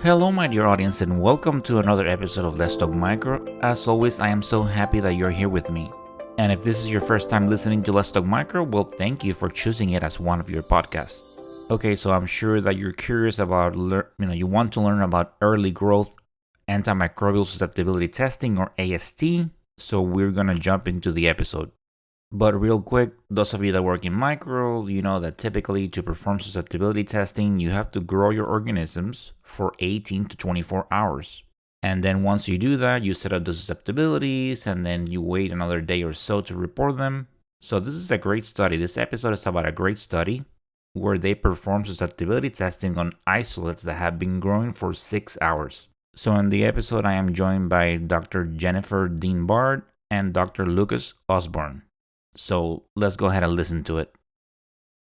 Hello, my dear audience, and welcome to another episode of Let's Talk Micro. As always, I am so happy that you're here with me. And if this is your first time listening to Let's Talk Micro, well, thank you for choosing it as one of your podcasts. Okay, so I'm sure that you're curious about, you want to learn about early growth antimicrobial susceptibility testing or AST. So we're gonna jump into the episode. But real quick, those of you that work in micro, you know that typically to perform susceptibility testing, you have to grow your organisms for 18 to 24 hours. And then once you do that, you set up the susceptibilities and then you wait another day or so to report them. So this is a great study. This episode is about a great study where they perform susceptibility testing on isolates that have been growing for 6 hours. So in the episode, I am joined by Dr. Jennifer Dean Bard and Dr. Lucas Osborne. So let's go ahead and listen to it.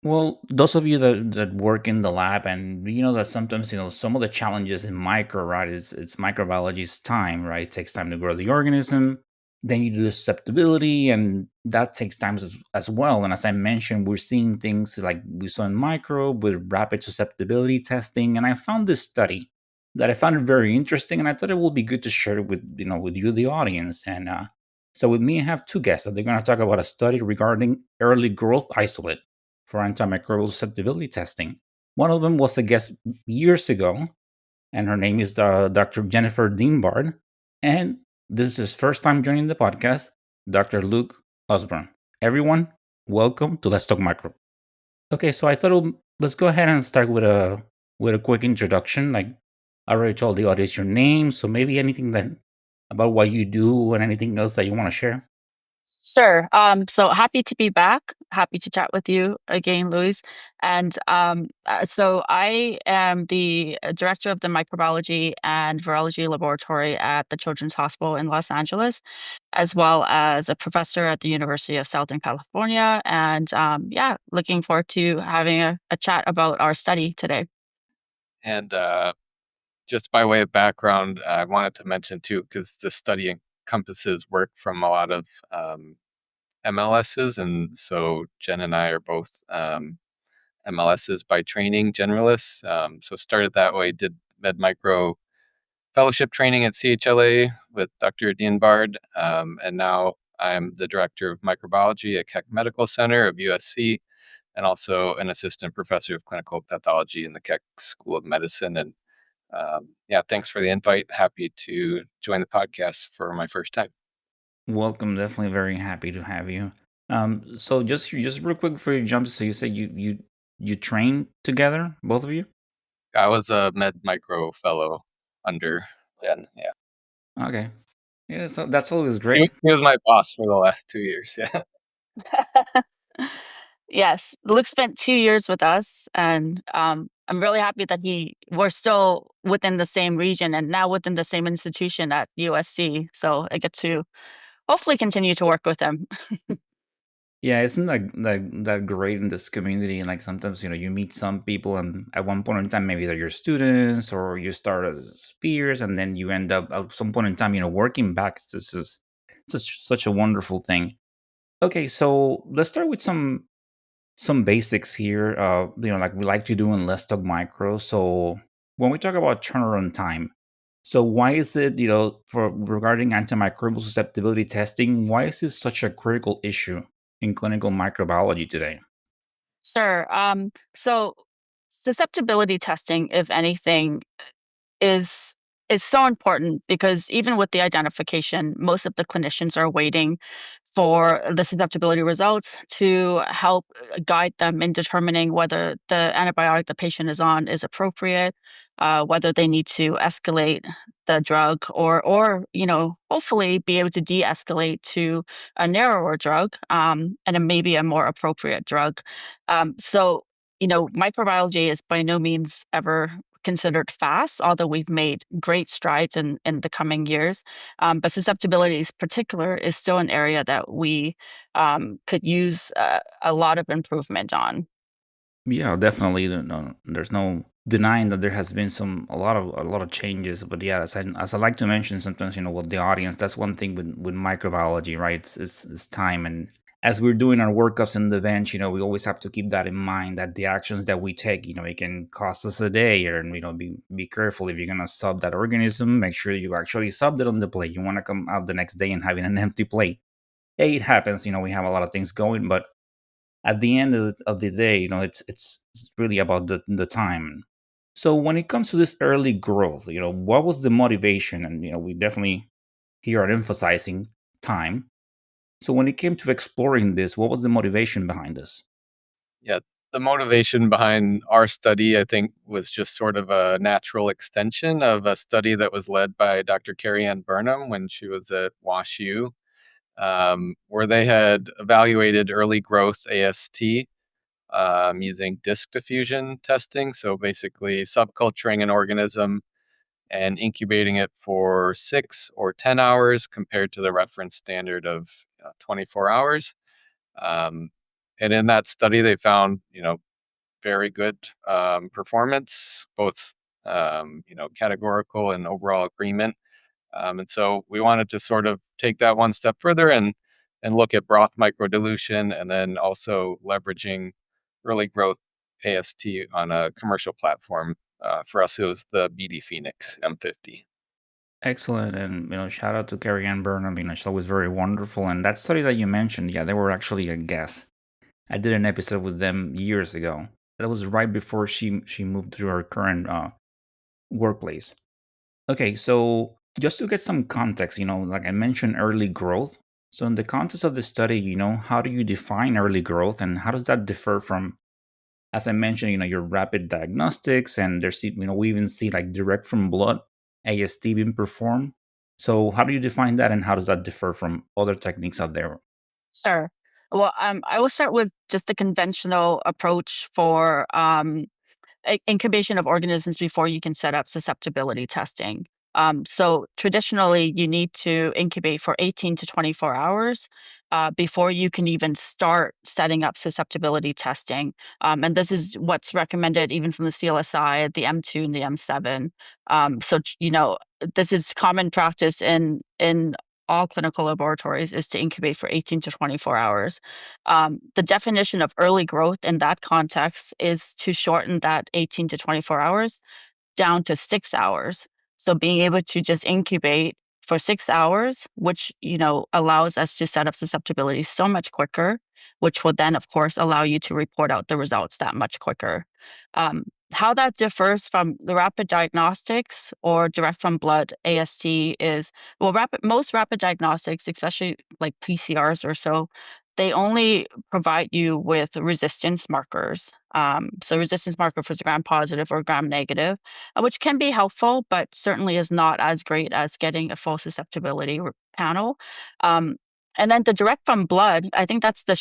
Well, those of you that work in the lab and you know that sometimes some of the challenges in micro, right? It's microbiology's time, right? It takes time to grow the organism. Then you do the susceptibility, and that takes time as well. And as I mentioned, we're seeing things like we saw in micro with rapid susceptibility testing. And I found this study that I found it very interesting, and I thought it would be good to share it with with you, the audience. And so with me, I have two guests that they're going to talk about a study regarding early growth isolate for antimicrobial susceptibility testing. One of them was a guest years ago, and her name is Dr. Jennifer Deanbard. And this is his first time joining the podcast, Dr. Luke Osborne. Everyone, welcome to Let's Talk Micro. Okay, so I thought let's go ahead and start with a quick introduction. Like I already told the audience your name, so maybe anything that about what you do and anything else that you want to share. Sure. So happy to be back. Happy to chat with you again, Louise. And so I am the director of the microbiology and virology laboratory at the Children's Hospital in Los Angeles, as well as a professor at the University of Southern California. And yeah, looking forward to having a chat about our study today. And just by way of background, I wanted to mention too, because the study encompasses work from a lot of MLSs, and so Jen and I are both MLSs by training, generalists. So started that way, did med micro fellowship training at CHLA with Dr. Dean Bard, and now I'm the director of microbiology at Keck Medical Center of USC, and also an assistant professor of clinical pathology in the Keck School of Medicine. And yeah, thanks for the invite. Happy to join the podcast for my first time. Welcome, definitely very happy to have you. So just real quick before you jump, so you said you train together, both of you? I was a med micro fellow under Lynn. Yeah, Okay, yeah, so that's always he, great. he was my boss for the last 2 years. Yeah, Yes, Luke spent 2 years with us, and I'm really happy that we're still within the same region and now within the same institution at USC. So I get to hopefully continue to work with him. Yeah, isn't that great in this community? And like sometimes you meet some people, and at one point in time, maybe they're your students, or you start as peers, and then you end up at some point in time, working back. It's just such a wonderful thing. Okay, so let's start with some basics here. Like we like to do in Let's Talk Micro. So when we talk about turnaround time, so why is it, for regarding antimicrobial susceptibility testing, why is this such a critical issue in clinical microbiology today? Sure. So susceptibility testing, if anything, is is so important because even with the identification, most of the clinicians are waiting for the susceptibility results to help guide them in determining whether the antibiotic the patient is on is appropriate, whether they need to escalate the drug or hopefully be able to de-escalate to a narrower drug and maybe a more appropriate drug. So microbiology is by no means ever considered fast, although we've made great strides in the coming years. But susceptibility is particular is still an area that we could use a lot of improvement on. Yeah, definitely. No, there's no denying that there has been a lot of changes. But yeah, as I like to mention sometimes, with the audience, that's one thing with microbiology, right? It's time, as we're doing our workups in the bench, we always have to keep that in mind that the actions that we take, it can cost us a day, or be careful if you're gonna sub that organism. Make sure you actually subbed it on the plate. You want to come out the next day and having an empty plate. Hey, it happens. We have a lot of things going, but at the end of the day, it's really about the time. So when it comes to this early growth, what was the motivation? And we definitely here are emphasizing time. So when it came to exploring this, what was the motivation behind this? Yeah, the motivation behind our study, I think, was just sort of a natural extension of a study that was led by Dr. Carrie Ann Burnham when she was at WashU, where they had evaluated early growth AST using disk diffusion testing. So basically, subculturing an organism and incubating it for 6 or 10 hours compared to the reference standard of 24 hours. Um, and in that study, they found, very good performance, both categorical and overall agreement. And so we wanted to sort of take that one step further and look at broth microdilution, and then also leveraging early growth AST on a commercial platform. For us, it was the BD Phoenix M50. Excellent, and shout out to Carrie Ann Burnham. She was very wonderful. And that study that you mentioned, yeah, they were actually a guest. I did an episode with them years ago. That was right before she moved to her current workplace. Okay, so just to get some context, like I mentioned, early growth. So in the context of the study, how do you define early growth, and how does that differ from, as I mentioned, your rapid diagnostics, and there's, we even see like direct from blood AST being performed. So how do you define that, and how does that differ from other techniques out there? Sure. Well, I will start with just a conventional approach for incubation of organisms before you can set up susceptibility testing. So traditionally, you need to incubate for 18 to 24 hours before you can even start setting up susceptibility testing. And this is what's recommended even from the CLSI, the M2 and the M7. This is common practice in all clinical laboratories is to incubate for 18 to 24 hours. The definition of early growth in that context is to shorten that 18 to 24 hours down to 6 hours. So being able to just incubate for 6 hours, which allows us to set up susceptibility so much quicker, which will then, of course, allow you to report out the results that much quicker. How that differs from the rapid diagnostics or direct from blood AST is, well, most rapid diagnostics, especially like PCRs or so, they only provide you with resistance markers. So resistance marker for gram positive or gram negative, which can be helpful, but certainly is not as great as getting a full susceptibility panel. Um, and then the direct from blood, I think that's the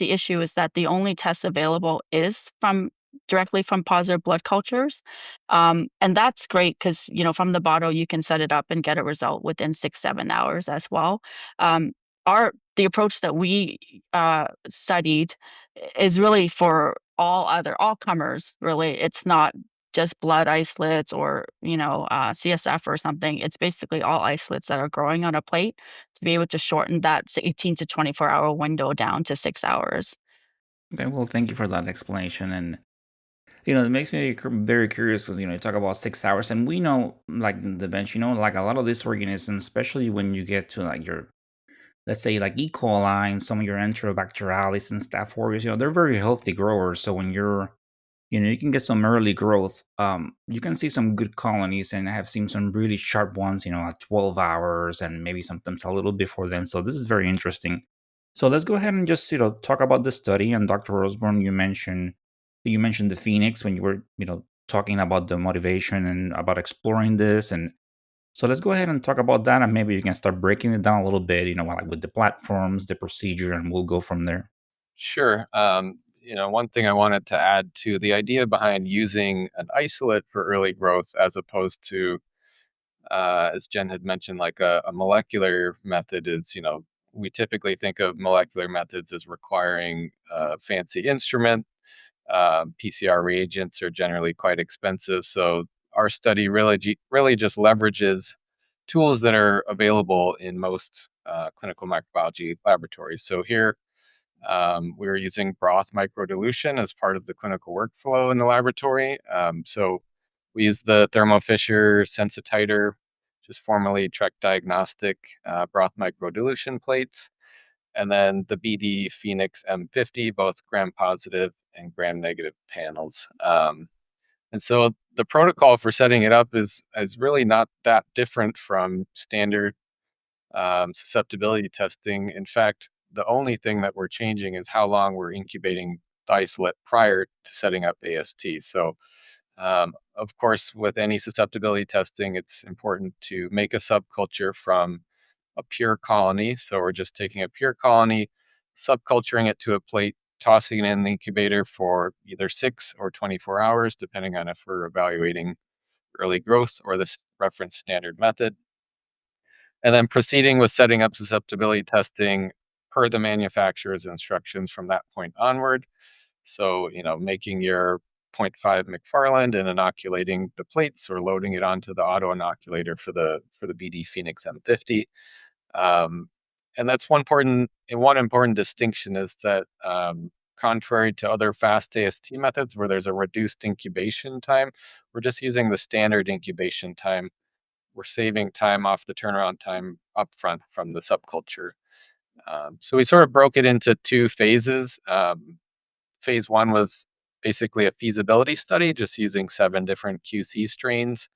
issue, is that the only test available is from directly from positive blood cultures. And that's great because, from the bottle, you can set it up and get a result within 6, 7 hours as well. Um, the approach that we studied is really for all comers, really. It's not just blood isolates or, CSF or something. It's basically all isolates that are growing on a plate to be able to shorten that 18 to 24-hour window down to 6 hours. Okay, well, thank you for that explanation. And it makes me very curious because you talk about 6 hours, and we know, like in the bench, like a lot of these organisms, especially when you get to like your, let's say, like E. coli and some of your enterobacterialis and staph aureus, they're very healthy growers. So when you can get some early growth. You can see some good colonies, and I have seen some really sharp ones, at 12 hours and maybe sometimes a little before then. So this is very interesting. So let's go ahead and just, talk about the study. And Dr. Osborne, you mentioned the Phoenix when you were, talking about the motivation and about exploring this. And so let's go ahead and talk about that, and maybe you can start breaking it down a little bit, like with the platforms, the procedure, and we'll go from there. Sure. One thing I wanted to add to the idea behind using an isolate for early growth as opposed to, as Jen had mentioned, like a molecular method is, we typically think of molecular methods as requiring a fancy instrument. PCR reagents are generally quite expensive. So our study really just leverages tools that are available in most clinical microbiology laboratories. So here, we were using broth microdilution as part of the clinical workflow in the laboratory. So we used the Thermo Fisher sensititer, just formerly Trek Diagnostic broth microdilution plates, and then the BD Phoenix M50, both gram positive and gram negative panels. And so the protocol for setting it up is really not that different from standard susceptibility testing. In fact, the only thing that we're changing is how long we're incubating the isolate prior to setting up AST. So, of course, with any susceptibility testing, it's important to make a subculture from a pure colony. So we're just taking a pure colony, subculturing it to a plate, tossing it in the incubator for either 6 or 24 hours, depending on if we're evaluating early growth or the reference standard method. And then proceeding with setting up susceptibility testing per the manufacturer's instructions from that point onward. So, making your zero point 0.5 McFarland and inoculating the plates or loading it onto the auto inoculator for the BD Phoenix M50. And that's one important distinction is that contrary to other fast AST methods where there's a reduced incubation time, we're just using the standard incubation time. We're saving time off the turnaround time upfront from the subculture. So we sort of broke it into 2 phases. Phase 1 was basically a feasibility study, just using 7 different QC strains.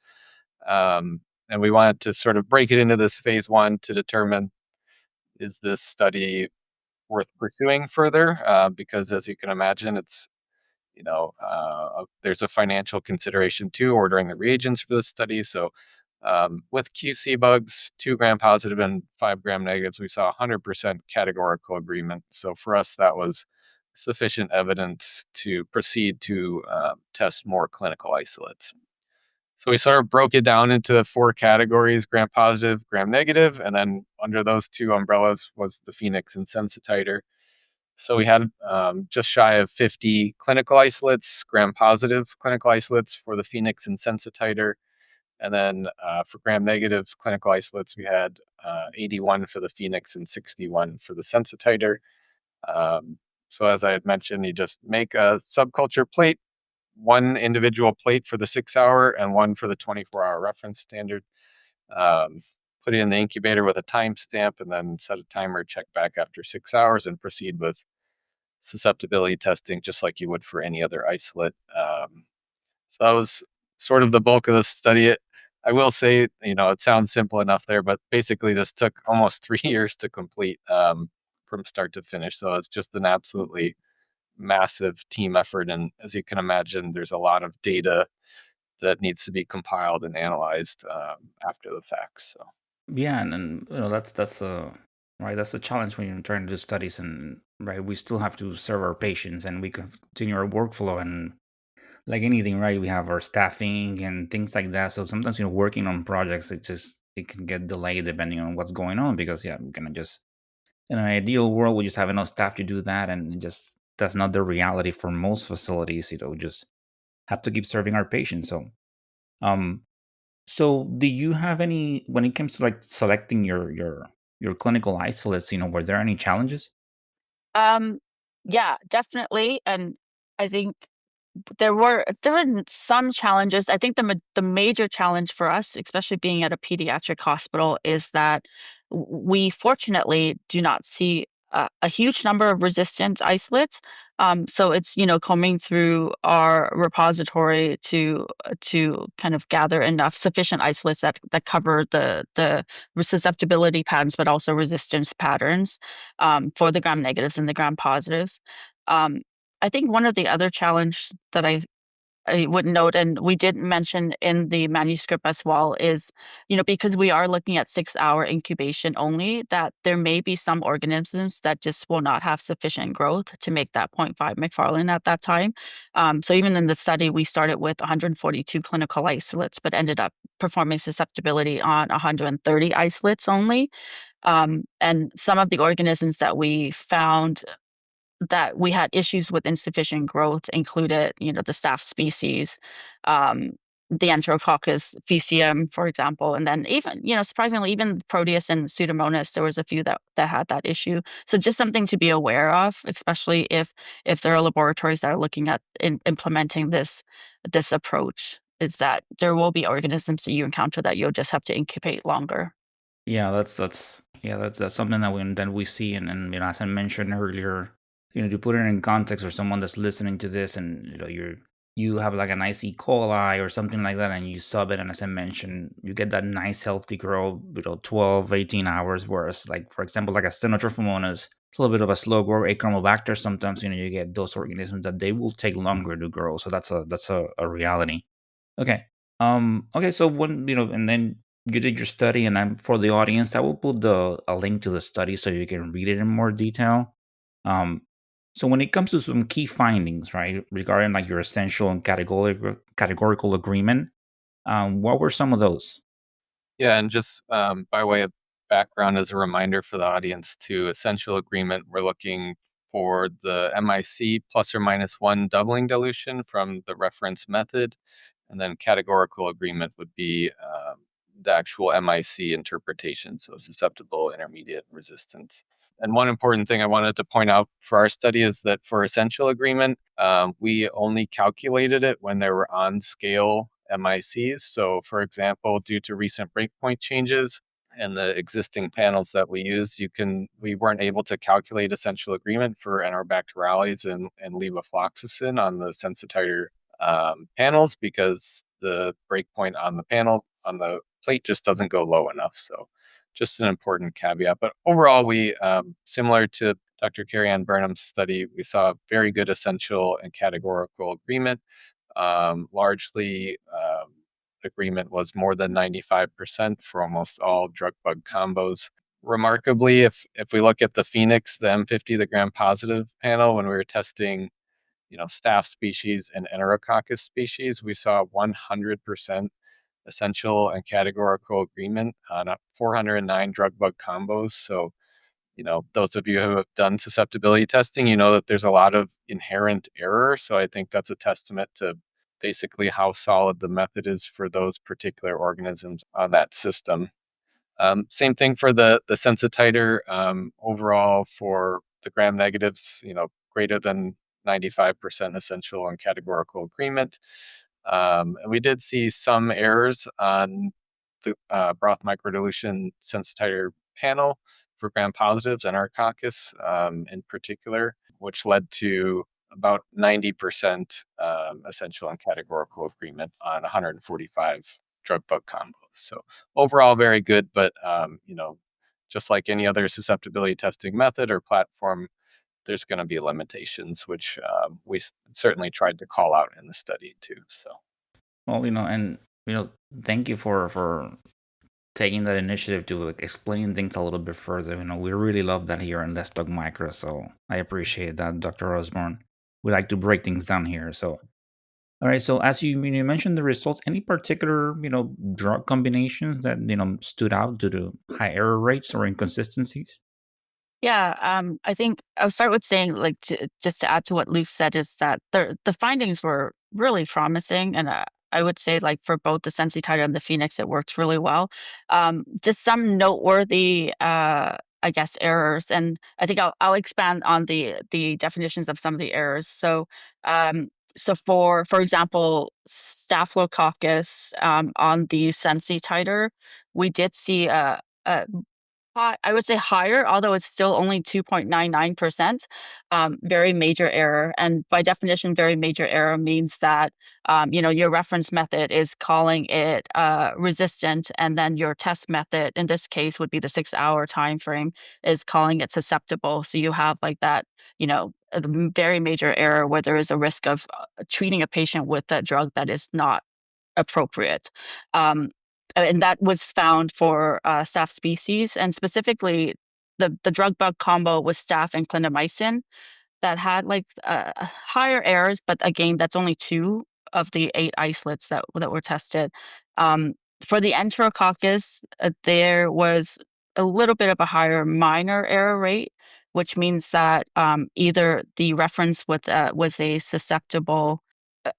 And we wanted to sort of break it into this phase 1 to determine, is this study worth pursuing further? Because as you can imagine, it's there's a financial consideration too, ordering the reagents for this study. So with QC bugs, 2 gram positive and 5 gram negatives, we saw 100% categorical agreement. So for us, that was sufficient evidence to proceed to test more clinical isolates. So we sort of broke it down into 4 categories: gram positive, gram negative, and then under those 2 umbrellas was the Phoenix and sensititer. So we had just shy of 50 clinical isolates, gram positive clinical isolates for the Phoenix and sensititer. And then for gram negative clinical isolates, we had 81 for the Phoenix and 61 for the sensititer. So as I had mentioned, you just make a subculture plate, 1 individual plate for the 6-hour and 1 for the 24-hour reference standard. Put it in the incubator with a timestamp and then set a timer, check back after 6 hours, and proceed with susceptibility testing just like you would for any other isolate. So that was sort of the bulk of the study. I will say, it sounds simple enough there, but basically this took almost 3 years to complete from start to finish. So it's just an absolutely massive team effort. And as you can imagine, there's a lot of data that needs to be compiled and analyzed after the fact. So. Yeah, and that's right. That's the challenge when you're trying to do studies, and right, we still have to serve our patients, and we continue our workflow, and like anything, right, we have our staffing and things like that. So sometimes working on projects, it can get delayed depending on what's going on because yeah, we're gonna just in an ideal world we just have enough staff to do that, and just that's not the reality for most facilities. We just have to keep serving our patients. Um, so do you have any when it comes to like selecting your clinical isolates? Were there any challenges? Um, yeah, definitely, and I think there were some challenges. I think the major challenge for us, especially being at a pediatric hospital, is that we fortunately do not see a huge number of resistant isolates. So it's combing through our repository to kind of gather enough sufficient isolates that cover the susceptibility patterns, but also resistance patterns for the gram negatives and the gram positives. Um, I think one of the other challenge that I would note, and we did mention in the manuscript as well, is, because we are looking at 6-hour incubation only, that there may be some organisms that just will not have sufficient growth to make that zero point 0.5 McFarlane at that time. So even in the study, we started with 142 clinical isolates, but ended up performing susceptibility on 130 isolates only. And some of the organisms that we found that we had issues with insufficient growth included, the staph species, um, the Enterococcus faecium, for example, and then even, surprisingly, even Proteus and Pseudomonas, there was a few that had that issue. So just something to be aware of, especially if there are laboratories that are looking at implementing this approach, is that there will be organisms that you encounter that you'll just have to incubate longer. Yeah, that's something that we see, and as I mentioned earlier, to put it in context for someone that's listening to this, and you have like a nice E. coli or something like that, and you sub it, and as I mentioned, you get that nice healthy grow, 12, 18 hours, whereas like for example, like a stenotrophomonas, it's a little bit of a slow grow. Achromobachter, sometimes you get those organisms that they will take longer to grow, so that's a reality. Okay. Okay. So when and then you did your study, and I'm for the audience, I will put a link to the study so you can read it in more detail. Um, so when it comes to some key findings, right, regarding like your essential and categorical agreement, what were some of those? Yeah, and just by way of background, as a reminder for the audience, to essential agreement, we're looking for the MIC plus or minus one doubling dilution from the reference method, and then categorical agreement would be the actual MIC interpretation, so susceptible, intermediate, resistant. And one important thing I wanted to point out for our study is that for essential agreement, we only calculated it when there were on scale MICs. So, for example, due to recent breakpoint changes and the existing panels that we used, we weren't able to calculate essential agreement for Enterobacterales and levofloxacin on the sensitizer panels because the breakpoint on the panel on the plate just doesn't go low enough. So just an important caveat. But overall, we, similar to Dr. Carrie Ann Burnham's study, we saw very good essential and categorical agreement. Largely, agreement was more than 95% for almost all drug bug combos. Remarkably, if we look at the Phoenix, the M50, the gram-positive panel, when we were testing staph species and Enterococcus species, we saw 100% essential and categorical agreement on 409 drug bug combos. So, those of you who have done susceptibility testing, you know that there's a lot of inherent error. So I think that's a testament to basically how solid the method is for those particular organisms on that system. Same thing for the sensititer. Overall, for the gram negatives, greater than 95% essential and categorical agreement. And we did see some errors on the broth microdilution sensititer panel for gram positives and Enterococcus in particular, which led to about 90% essential and categorical agreement on 145 drug bug combos. So overall, very good, but just like any other susceptibility testing method or platform, there's going to be limitations, which we certainly tried to call out in the study too. So. Well, and thank you for taking that initiative to like, explain things a little bit further. We really love that here in Let's Talk Micro, so I appreciate that, Dr. Osborne. We like to break things down here. So, all right. So, as you mentioned the results, any particular drug combinations that stood out due to high error rates or inconsistencies? Yeah, I think I'll start with saying, like, just to add to what Luke said, is that the findings were really promising, and I would say, like, for both the Sensitizer and the Phoenix, it worked really well. Just some noteworthy, I guess, errors, and I think I'll expand on the definitions of some of the errors. So for example, Staphylococcus on the Sensitizer, we did see a I would say higher, although it's still only 2.99%. Very major error, and by definition, very major error means that, your reference method is calling it, resistant, and then your test method, in this case, would be the 6-hour time frame, is calling it susceptible. So you have, like, that, a very major error where there is a risk of, treating a patient with a drug that is not appropriate. Um, and that was found for staph species, and specifically the drug bug combo with staph and clindamycin that had like higher errors, but again, that's only two of the eight isolates that were tested. Um, for the enterococcus, there was a little bit of a higher minor error rate, which means that either the reference with was a susceptible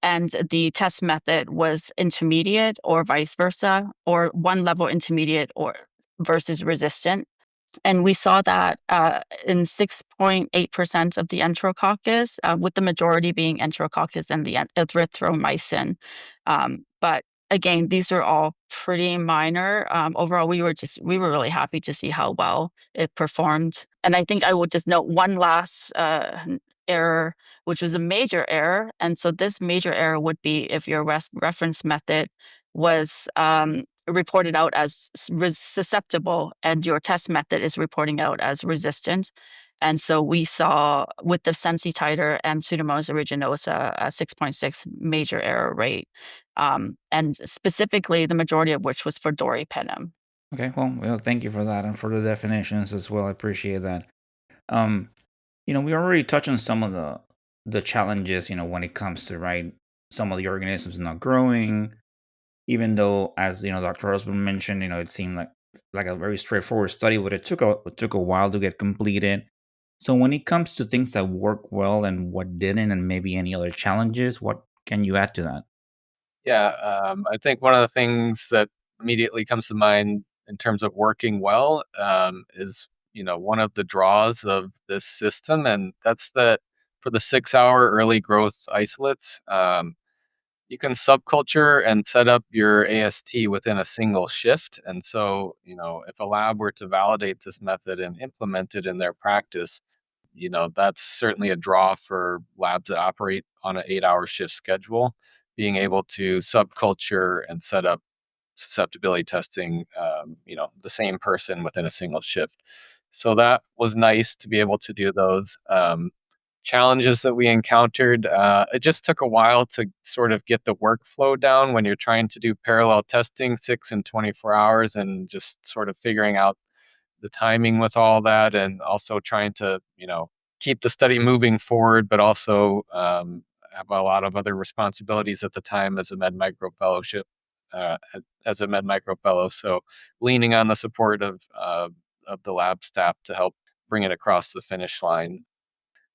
and the test method was intermediate or vice versa, or one level intermediate or versus resistant. And we saw that in 6.8% of the enterococcus, with the majority being enterococcus and the erythromycin. But again, these are all pretty minor. Overall, we were really happy to see how well it performed. And I think I will just note one last error, which was a major error. And so this major error would be if your reference method was reported out as susceptible and your test method is reporting out as resistant. And so we saw with the sensi titer and Pseudomonas aeruginosa a 6.6 major error rate, and specifically the majority of which was for doripenem. Okay, well, thank you for that and for the definitions as well. I appreciate that. Um, we already touched on some of the challenges, when it comes to right, some of the organisms not growing, even though, as Dr. Osborne mentioned, it seemed like a very straightforward study, but it took a while to get completed. So when it comes to things that work well and what didn't, and maybe any other challenges, what can you add to that? Yeah, I think one of the things that immediately comes to mind in terms of working well is one of the draws of this system, and that's that for the 6-hour early growth isolates, you can subculture and set up your AST within a single shift. And so, if a lab were to validate this method and implement it in their practice, that's certainly a draw for labs that operate on an 8-hour shift schedule. Being able to subculture and set up susceptibility testing, the same person within a single shift. So that was nice to be able to do those. Challenges that we encountered, it just took a while to sort of get the workflow down when you're trying to do parallel testing 6 and 24 hours, and just sort of figuring out the timing with all that, and also trying to keep the study moving forward, but also have a lot of other responsibilities at the time as a med micro fellowship, uh, as a med micro fellow. So leaning on the support of the lab staff to help bring it across the finish line.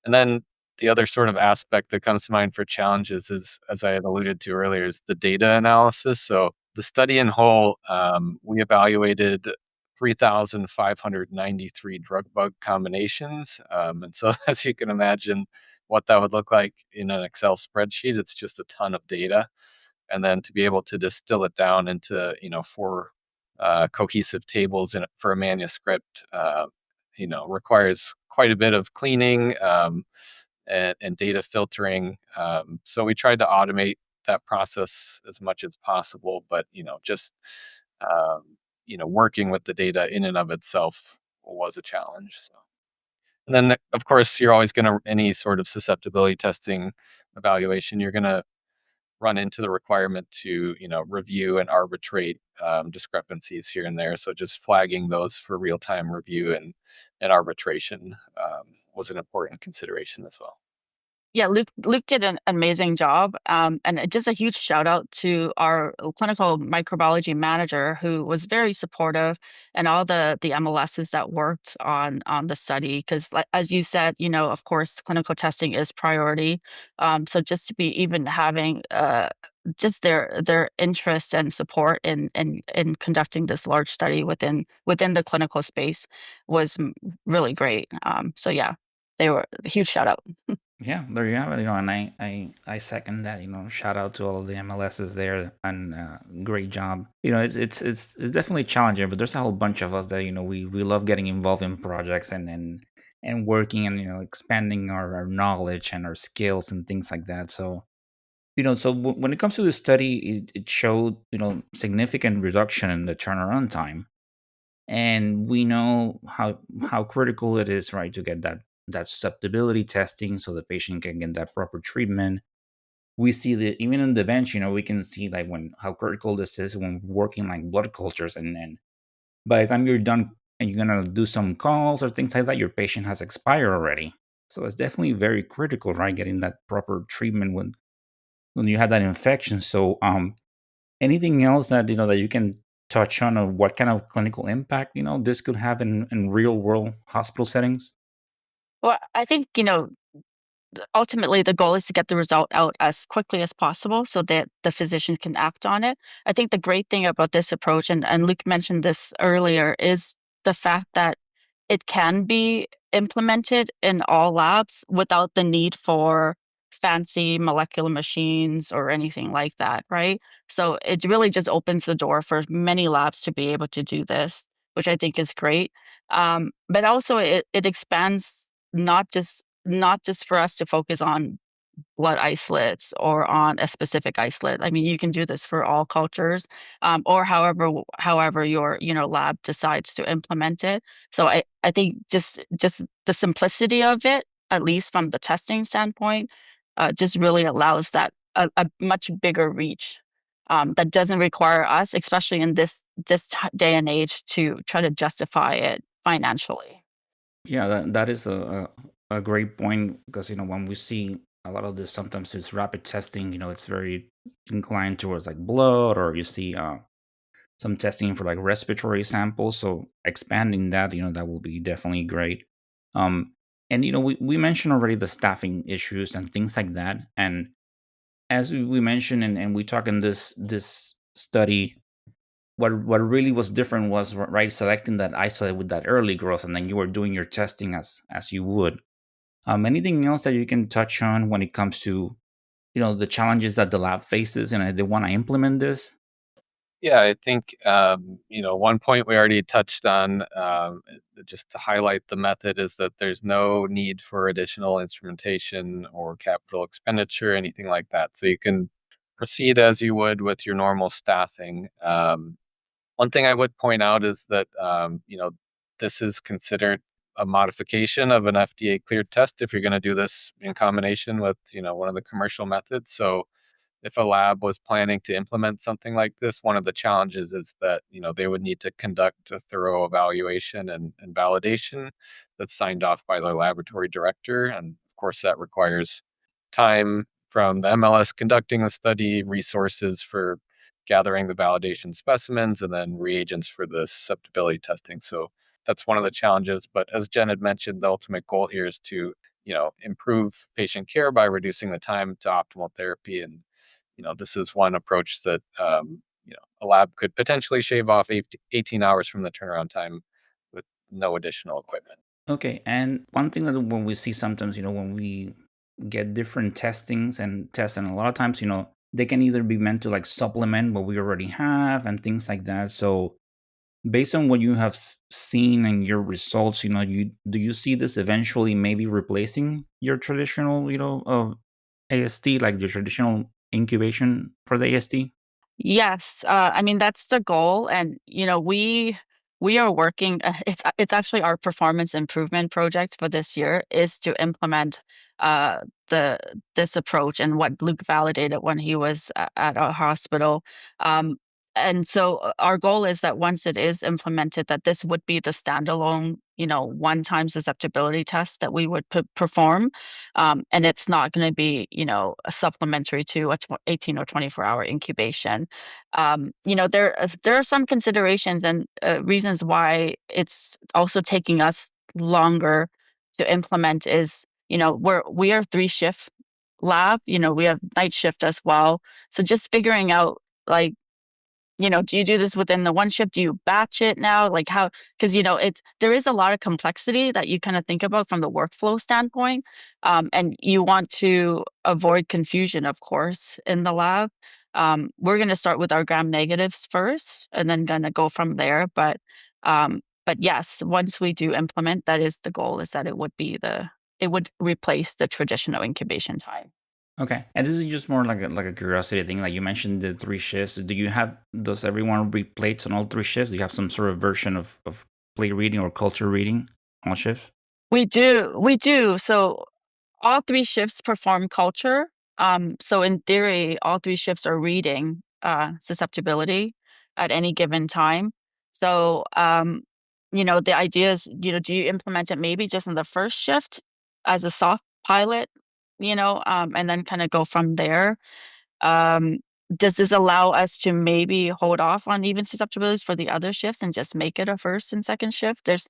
And then the other sort of aspect that comes to mind for challenges is, as I had alluded to earlier, is the data analysis. So the study in whole, we evaluated 3,593 drug bug combinations. And so, as you can imagine, what that would look like in an Excel spreadsheet, it's just a ton of data. And then to be able to distill it down into, 4 cohesive tables for a manuscript, requires quite a bit of cleaning, and data filtering. So we tried to automate that process as much as possible, but just working with the data in and of itself was a challenge. So. And then, of course, you're always going to any sort of susceptibility testing evaluation. You're going to run into the requirement to review and arbitrate discrepancies here and there. So just flagging those for real time review and arbitration was an important consideration as well. Yeah, Luke did an amazing job, and just a huge shout out to our clinical microbiology manager who was very supportive, and all the MLSs that worked on the study. Because, as you said, of course, clinical testing is priority. So just to be even having just their interest and support in conducting this large study within the clinical space was really great. So yeah, they were a huge shout out. Yeah, there you have it. And I second that. Shout out to all of the MLSs there, and great job. It's definitely challenging, but there's a whole bunch of us that we love getting involved in projects and working and expanding our knowledge and our skills and things like that. So when it comes to the study, it showed significant reduction in the turnaround time, and we know how critical it is, right, to get that susceptibility testing so the patient can get that proper treatment. We see that even in the bench, we can see like when how critical this is when working like blood cultures, and by the time you're done and you're gonna do some calls or things like that, your patient has expired already. So it's definitely very critical, right, getting that proper treatment when you have that infection. So anything else that that you can touch on, or what kind of clinical impact this could have in real world hospital settings? Well, I think, ultimately the goal is to get the result out as quickly as possible so that the physician can act on it. I think the great thing about this approach, and Luke mentioned this earlier, is the fact that it can be implemented in all labs without the need for fancy molecular machines or anything like that, right? So it really just opens the door for many labs to be able to do this, which I think is great. But also it expands not just for us to focus on blood isolates or on a specific isolate. I mean, you can do this for all cultures, or however your lab decides to implement it. So I think just the simplicity of it, at least from the testing standpoint, just really allows that a much bigger reach. That doesn't require us, especially in this day and age, to try to justify it financially. Yeah, that is a great point because when we see a lot of this, sometimes it's rapid testing. It's very inclined towards like blood, or you see some testing for like respiratory samples. So expanding that, that will be definitely great. Um, and we mentioned already the staffing issues and things like that. And as we mentioned, and we talk in this study, what really was different was right selecting that isolate with that early growth, and then you were doing your testing as you would. Anything else that you can touch on when it comes to the challenges that the lab faces, and if they want to implement this? Yeah, I think, one point we already touched on, just to highlight the method, is that there's no need for additional instrumentation or capital expenditure, anything like that. So you can proceed as you would with your normal staffing. One thing I would point out is that, this is considered a modification of an FDA cleared test if you're going to do this in combination with, one of the commercial methods. So if a lab was planning to implement something like this, one of the challenges is that they would need to conduct a thorough evaluation and validation that's signed off by their laboratory director, and of course that requires time from the MLS conducting the study, resources for gathering the validation specimens, and then reagents for the susceptibility testing. So that's one of the challenges. But as Jen had mentioned, the ultimate goal here is to improve patient care by reducing the time to optimal therapy. And this is one approach that a lab could potentially shave off 18 hours from the turnaround time with no additional equipment. Okay, and one thing that when we see sometimes, when we get different testings and tests, and a lot of times, they can either be meant to like supplement what we already have and things like that. So based on what you have seen and your results, you do you see this eventually maybe replacing your traditional, AST, like your traditional incubation for the AST? Yes, I mean that's the goal, and we are working. It's actually our performance improvement project for this year is to implement the this approach and what Luke validated when he was at our hospital. Um, and so our goal is that once it is implemented, that this would be the standalone, one-time susceptibility test that we would perform, and it's not going to be, a supplementary to a 18 or 24-hour incubation. There are some considerations and reasons why it's also taking us longer to implement is, we are three-shift lab, we have night shift as well. So just figuring out, like, do you do this within the one shift? Do you batch it now? Like how, because, there is a lot of complexity that you kind of think about from the workflow standpoint. And you want to avoid confusion, of course, in the lab. We're going to start with our gram negatives first and then going to go from there. But yes, once we do implement, that is the goal, is that it would replace the traditional incubation time. Okay, and this is just more like a curiosity thing. Like you mentioned the three shifts. Does everyone read plates on all three shifts? Do you have some sort of version of plate reading or culture reading on shifts? We do. So all three shifts perform culture. So in theory, all three shifts are reading susceptibility at any given time. So the idea is, do you implement it maybe just in the first shift as a soft pilot, and then kind of go from there? Um, does this allow us to maybe hold off on even susceptibilities for the other shifts and just make it a first and second shift? It's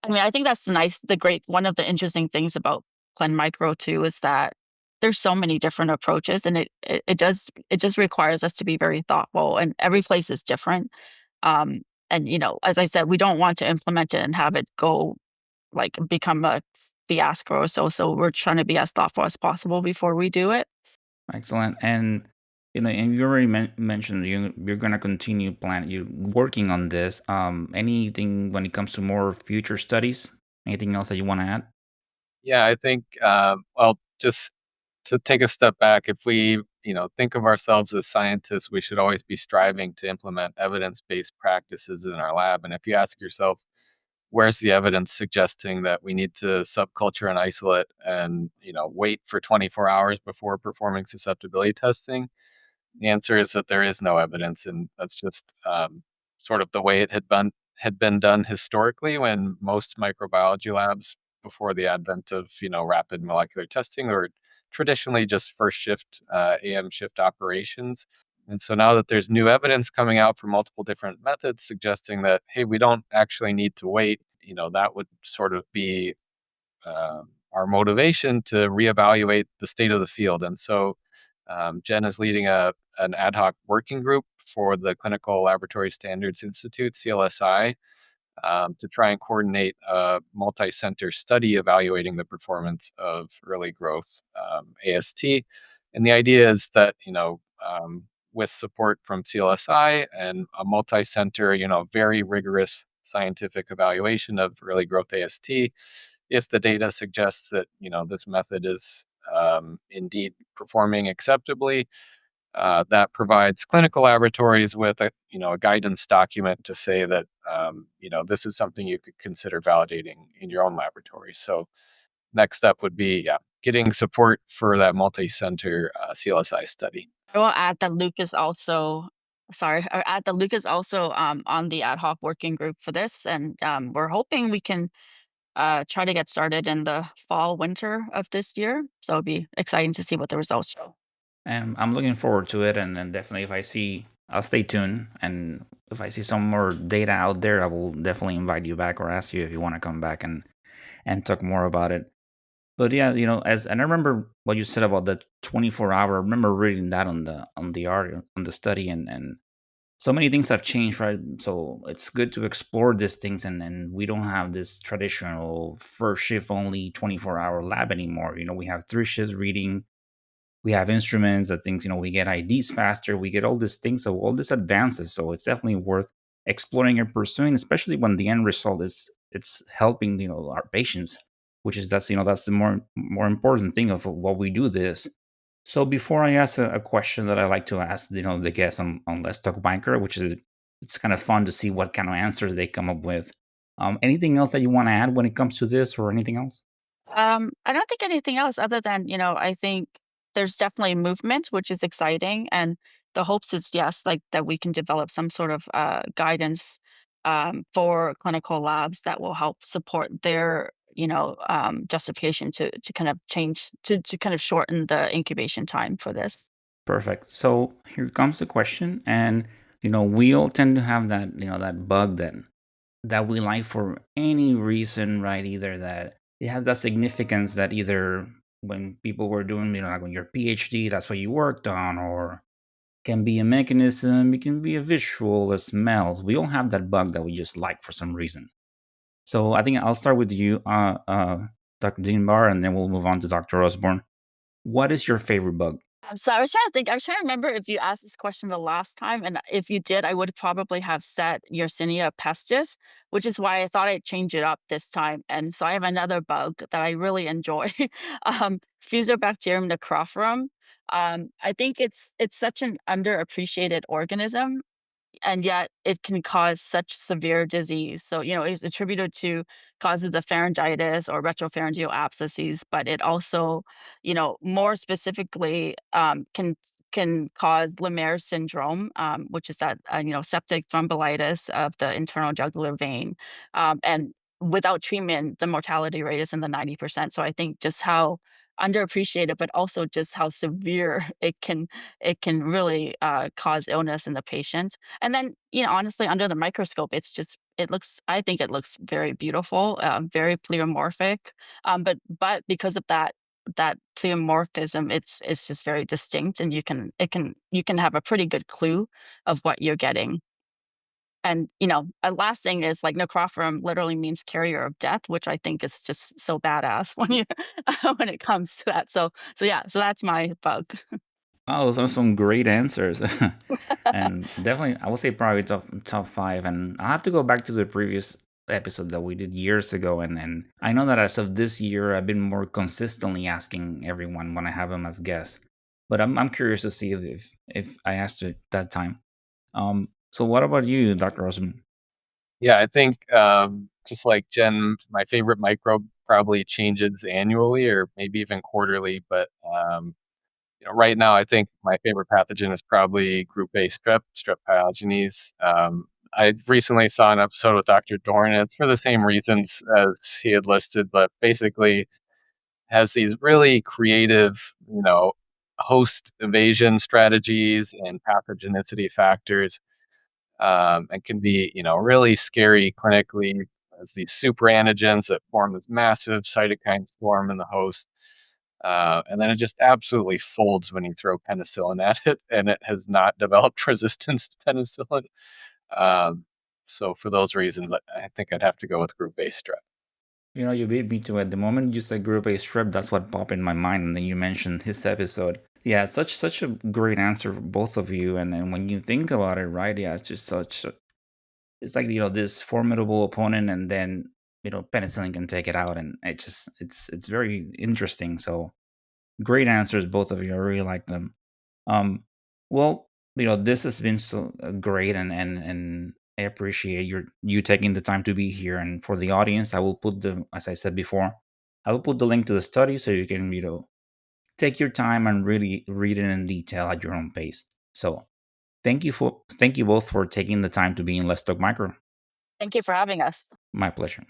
I mean, I think that's nice. One of the interesting things about micro too is that there's so many different approaches, and it just requires us to be very thoughtful, and every place is different. Um, and as I said, we don't want to implement it and have it go like become a fiasco or so. So we're trying to be as thoughtful as possible before we do it. Excellent. And and you already mentioned you're gonna continue you working on this. Anything when it comes to more future studies? Anything else that you want to add? Yeah, I think, well, just to take a step back, if we, think of ourselves as scientists, we should always be striving to implement evidence-based practices in our lab. And if you ask yourself, where's the evidence suggesting that we need to subculture and isolate and, wait for 24 hours before performing susceptibility testing? The answer is that there is no evidence, and that's just sort of the way it had been done historically when most microbiology labs before the advent of rapid molecular testing or traditionally just first shift AM shift operations. And so now that there's new evidence coming out from multiple different methods suggesting that hey, we don't actually need to wait, that would sort of be our motivation to reevaluate the state of the field. And so Jen is leading an ad hoc working group for the Clinical Laboratory Standards Institute, CLSI, to try and coordinate a multi-center study evaluating the performance of early growth AST. And the idea is that, with support from CLSI and a multi-center, very rigorous scientific evaluation of early growth AST, if the data suggests that, this method is indeed performing acceptably, that provides clinical laboratories with a guidance document to say that this is something you could consider validating in your own laboratory. So next step would be getting support for that multi-center CLSI study. I will add that Luke is also sorry, or add that Luke is also on the ad hoc working group for this, and we're hoping we can try to get started in the fall winter of this year. So it'll be exciting to see what the results show. And I'm looking forward to it. And definitely, if I see, I'll stay tuned. And if I see some more data out there, I will definitely invite you back or ask you if you want to come back and talk more about it. But yeah, as and I remember what you said about the 24-hour. I remember reading that on the art on the study, and so many things have changed, right? So it's good to explore these things, and we don't have this traditional first shift only 24-hour lab anymore. We have three shifts reading. We have instruments that things, we get IDs faster, we get all these things, so all these advances. So it's definitely worth exploring and pursuing, especially when the end result is it's helping, our patients, which is that's the more important thing of what we do this. So before I ask a question that I like to ask, the guests on Let's Talk Banker, which is it's kind of fun to see what kind of answers they come up with. Anything else that you want to add when it comes to this or anything else? I don't think anything else other than, I think there's definitely movement, which is exciting. And the hopes is, yes, like that we can develop some sort of guidance for clinical labs that will help support their, justification to kind of change, to kind of shorten the incubation time for this. Perfect. So here comes the question, and we all tend to have that that bug that we like for any reason, right? Either that it has that significance that either when people were doing like when your PhD, that's what you worked on, or can be a mechanism, it can be a visual, a smell. We all have that bug that we just like for some reason. So I think I'll start with you, Dr. Deanbar, and then we'll move on to Dr. Osborne. What is your favorite bug? So I was trying to think. I was trying to remember if you asked this question the last time, and if you did, I would probably have said Yersinia pestis, which is why I thought I'd change it up this time. And so I have another bug that I really enjoy, Fusobacterium necrophorum. I think it's such an underappreciated organism, and yet it can cause such severe disease. So, it's attributed to causes of pharyngitis or retropharyngeal abscesses, but it also, more specifically, can cause Lemierre syndrome, which is that septic thrombolysis of the internal jugular vein, and without treatment, the mortality rate is in the 90%. So I think just how underappreciated, but also just how severe it can really cause illness in the patient. And then, honestly, under the microscope, it's just I think it looks very beautiful, very pleomorphic. But because of that pleomorphism, it's just very distinct, and you can have a pretty good clue of what you're getting. And, a last thing is, like, necrophorum literally means carrier of death, which I think is just so badass when you when it comes to that. So yeah, so that's my bug. Oh, those are some great answers. And definitely, I would say probably top five. And I'll have to go back to the previous episode that we did years ago. And I know that as of this year, I've been more consistently asking everyone when I have them as guests. But I'm curious to see if I asked it that time. So what about you, Dr. Osman? Yeah, I think just like Jen, my favorite microbe probably changes annually or maybe even quarterly. But right now, I think my favorite pathogen is probably Group A strep pyogenes. I recently saw an episode with Dr. Dorn, and it's for the same reasons as he had listed, but basically has these really creative, host evasion strategies and pathogenicity factors, and can be, really scary clinically as these super antigens that form this massive cytokine storm in the host. And then it just absolutely folds when you throw penicillin at it, and it has not developed resistance to penicillin. Um, so for those reasons, I think I'd have to go with group A strep. You beat me to it. The moment you said Group A strip, that's what popped in my mind, and then you mentioned his episode. Yeah, such a great answer for both of you, and when you think about it, right? Yeah, it's just it's like this formidable opponent, and then penicillin can take it out, and it's very interesting. So great answers, both of you. I really like them. Um, well, this has been so great, and I appreciate you taking the time to be here. And for the audience, I will put as I said before, I will put the link to the study so you can take your time and really read it in detail at your own pace. So thank you both for taking the time to be in Let's Talk Micro. Thank you for having us. My pleasure.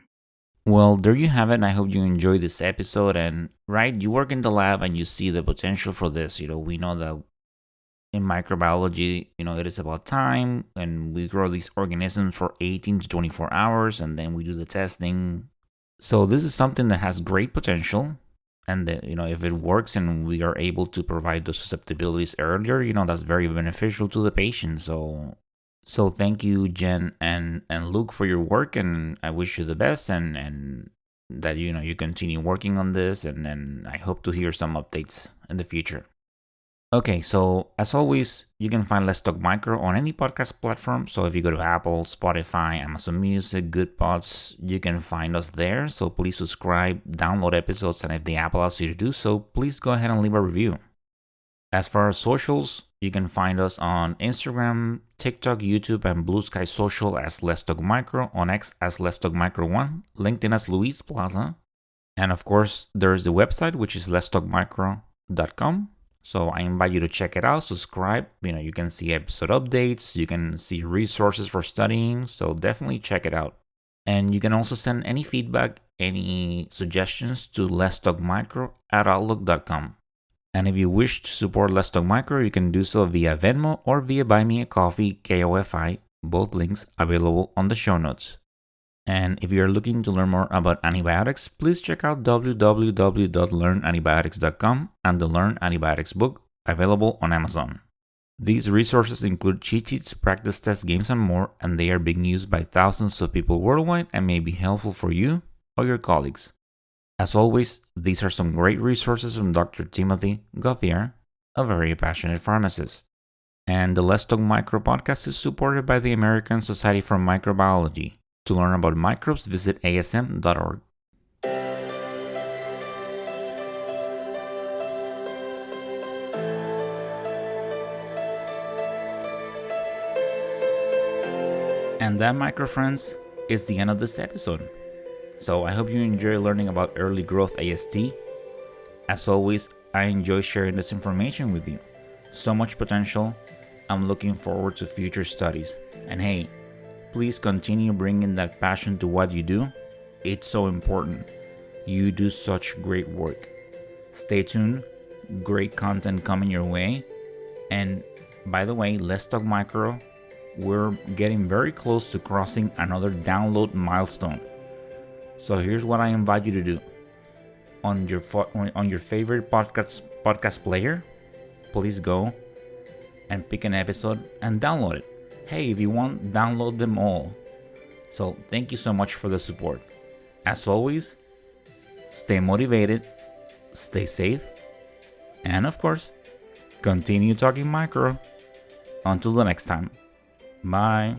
Well, there you have it. I hope you enjoyed this episode. And right, you work in the lab and you see the potential for this. We know that in microbiology, it is about time, and we grow these organisms for 18 to 24 hours, and then we do the testing. So this is something that has great potential, and that, if it works and we are able to provide those susceptibilities earlier, that's very beneficial to the patient. So thank you, Jen and Luke, for your work, and I wish you the best, and that you continue working on this, and I hope to hear some updates in the future. Okay, so as always, you can find Let's Talk Micro on any podcast platform. So if you go to Apple, Spotify, Amazon Music, Good Pods, you can find us there. So please subscribe, download episodes, and if the app allows you to do so, please go ahead and leave a review. As far as socials, you can find us on Instagram, TikTok, YouTube, and Blue Sky Social as Let's Talk Micro, on X as Let's Talk Micro 1, LinkedIn as Luis Plaza. And of course, there's the website, which is letstalkmicro.com. So I invite you to check it out, subscribe. You can see episode updates, you can see resources for studying. So definitely check it out. And you can also send any feedback, any suggestions to letstalkmicro@outlook.com. And if you wish to support Let's Talk Micro, you can do so via Venmo or via Buy Me a Coffee, KOFI, both links available on the show notes. And if you're looking to learn more about antibiotics, please check out www.learnantibiotics.com and the Learn Antibiotics book, available on Amazon. These resources include cheat sheets, practice tests, games, and more, and they are being used by thousands of people worldwide and may be helpful for you or your colleagues. As always, these are some great resources from Dr. Timothy Gauthier, a very passionate pharmacist. And the Let's Talk Micro podcast is supported by the American Society for Microbiology. To learn about microbes, visit asm.org. And that, micro friends, is the end of this episode. So I hope you enjoy learning about early growth AST. As always, I enjoy sharing this information with you. So much potential. I'm looking forward to future studies. And hey, please continue bringing that passion to what you do. It's so important. You do such great work. Stay tuned. Great content coming your way. And by the way, Let's Talk Micro we're getting very close to crossing another download milestone. So here's what I invite you to do. On your favorite podcast player, please go and pick an episode and download it. Hey, if you want, download them all. So thank you so much for the support. As always, stay motivated, stay safe, and of course, continue talking micro. Until the next time. Bye.